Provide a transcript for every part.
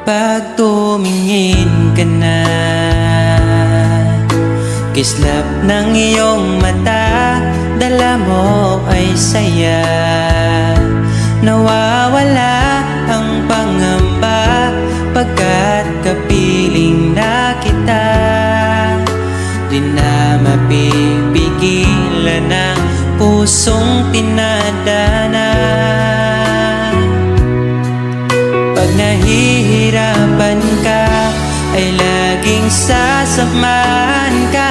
Pag tumingin ka na, kislap ng iyong mata, dala mo ay saya. Nawawala ang pangamba pagkat kapiling na kita. Di na mapipigilan ang pusong tinadana. Pag nahihirapan ka, ay laging sasamahan ka.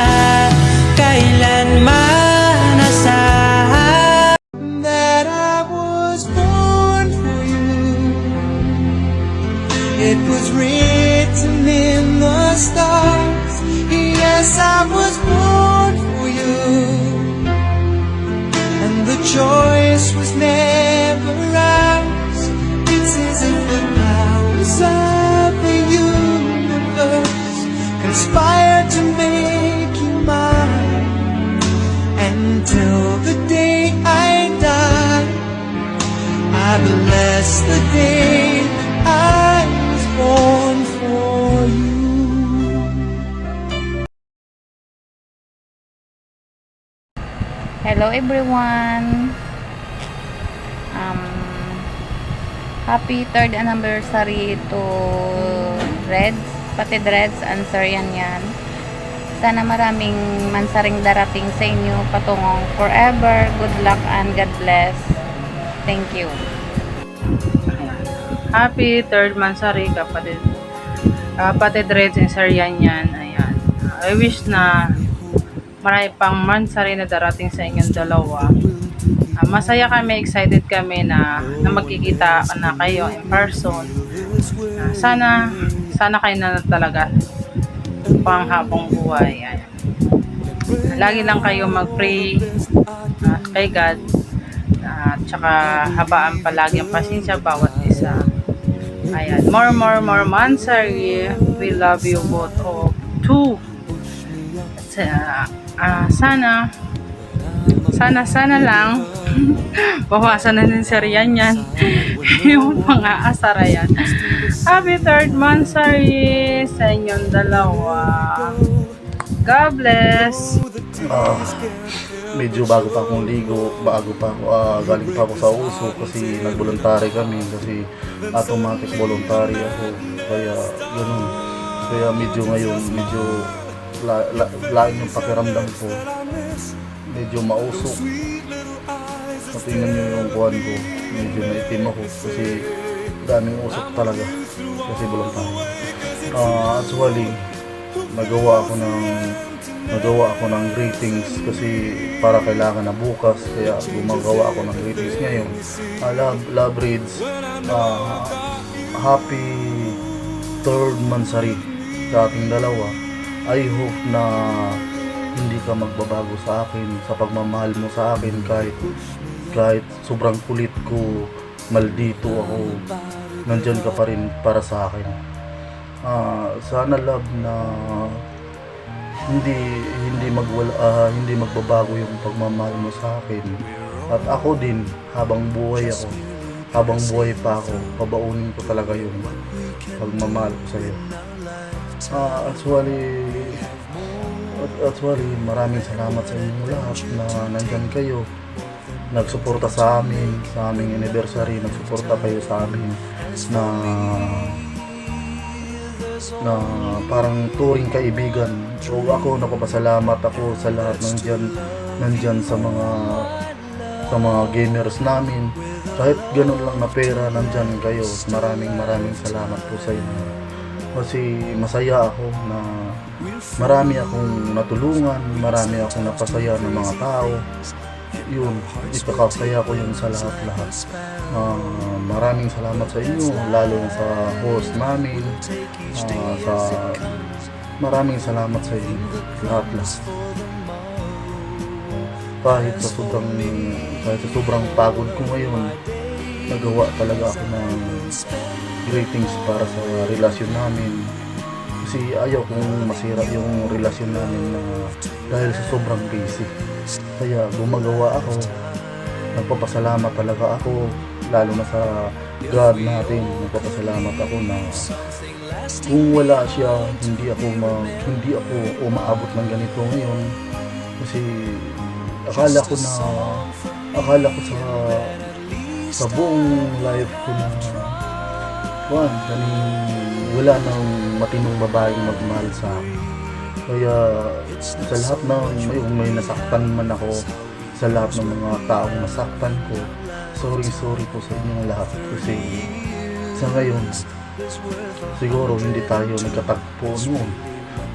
Kailanman asahan that I was born for you. It was written in the stars. Yes, I was born for you. And the choice was never ours. It's as if the powers of the universe conspired to make you mine. Until the day I die, I bless the day I was born for you. Hello everyone. Happy 3rd anniversary to Reds, pati Reds Ansarian yan. Sana maraming mansaring darating sa inyo patungong forever. Good luck and God bless. Thank you. Happy 3rd Mansari kapatid. Kapatid Reds Ansarian yan. Ayan. I wish na marami pang mansari na darating sa inyong dalawa. Masaya kami, excited kami na magkikita na kayo in person. Sana kayo na talaga panghabang buhay. Ayan. Lagi lang kayo mag-pray kay God at saka habaan palagi ang pasensya bawat isa. Ayan. More mansari. We love you both of two. Sana lang bawasan na ng seryan yan yung mga asara yan. Happy 3rd mansari sa inyong dalawa. God bless. Medyo bago pa akong ligo, galing pa ako sa uso kasi nag-voluntary kami kasi automatic voluntary ako, kaya ganun. Kaya medyo ngayon, lain yung pakiramdam ko, medyo mausok. Tingnan nyo yung kuhan ko, medyo maitim ako kasi daming usok talaga kasi voluntary. Actually, nagawa ako ng greetings kasi para kailangan na bukas, kaya gumagawa ako ng greetings ngayon. Love Reads, happy 3rd mansari sa ating dalawa. I hope na hindi ka magbabago sa akin, sa pagmamahal mo sa akin, kahit sobrang kulit ko, maldito ako, nandyan ka pa rin para sa akin. Sana love na hindi magbabago yung pagmamahal mo sa akin, at ako din habang buhay pa ako, pabaunin ko talaga yung pagmamahal ko sa iyo. Actually, maraming salamat sa inyong lahat na nandyan kayo, nagsuporta sa aming anniversary, nagsuporta kayo sa amin na parang turing kaibigan. So ako, napapasalamat ako sa lahat nandyan sa mga gamers namin. Kahit ganun lang na pera, nandyan kayo. Maraming salamat po sa inyo. Kasi masaya ako na marami akong natulungan, marami akong napasaya ng mga tao. Yun, ipakasaya ko yun sa lahat. Maraming salamat sa inyo, lalo na sa host namin. Maraming salamat sa inyo, lahat. Kahit sa sobrang pagod ko ngayon, nagawa talaga ako ng greetings para sa relasyon namin. Kasi ayaw kong masira yung relasyon namin dahil sa sobrang busy. Kaya gumagawa ako, nagpapasalamat talaga ako lalo na sa God natin. Nagpapasalamat ako na kung wala siya, hindi ako umaabot ng ganito ngayon. Kasi akala ko sa buong life ko na wala nang matinong babaeng magmahal sa akin. Kaya sa lahat ng may nasaktan man ako, sa lahat ng mga taong nasaktan ko, sorry po sa inyong lahat. Kasi sa ngayon, siguro hindi tayo nagkatagpo noon.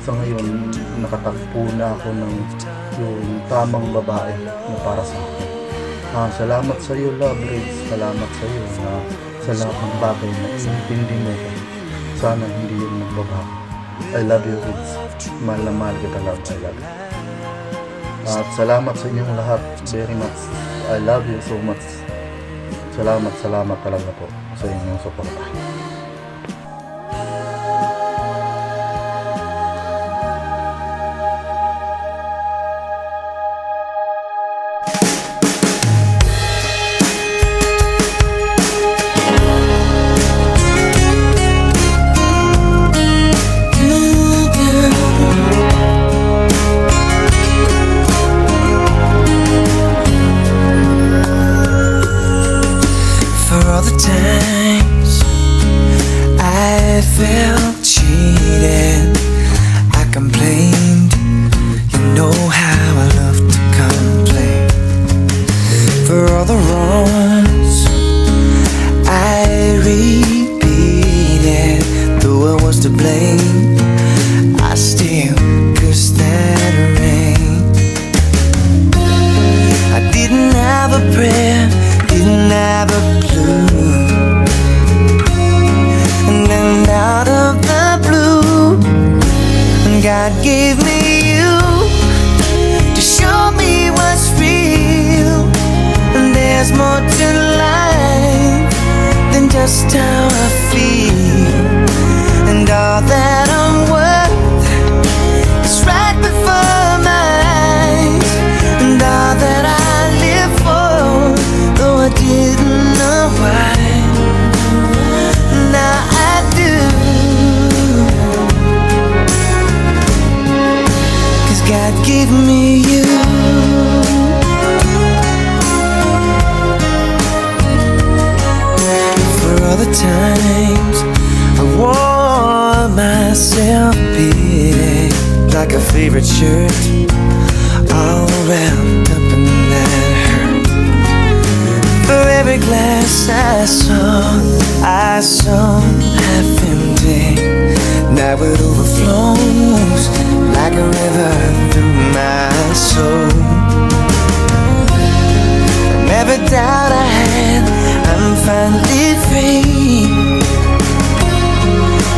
Sa ngayon, nakatagpo na ako ng yung tamang babae na para sa akin. Salamat sa iyo, Love Reds. Salamat sa iyo na sa lahat ng bagay na inintindi mo ko. Sana hindi yun magbabago. I love you, Reds. Mahal na mahal kita, love. I love you. At salamat sa inyong lahat. Very much. I love you so much. Salamat talaga po sa inyong suporta. Felt cheated, I complained. You know how I love to complain. For all the wrongs I repeated, though I was to blame, I still cursed that rain. I didn't have a prayer, didn't have a clue. Out of the blue, God gave me you to show me what's real. And there's more to life than just how I feel. And all that I'm worth is right before my eyes. And all that I live for, though I didn't know why, now I do. God gave me you. For all the times I wore myself beating like a favorite shirt, all wrapped up in that hurt. For every glass I saw half empty, now it overflows like a river through my soul. From every doubt I had, I'm finally free.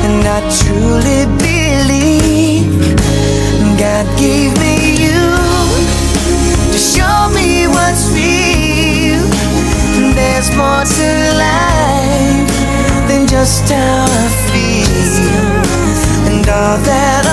And I truly believe God gave me you to show me what's real. And there's more to life than just how I feel. And all that I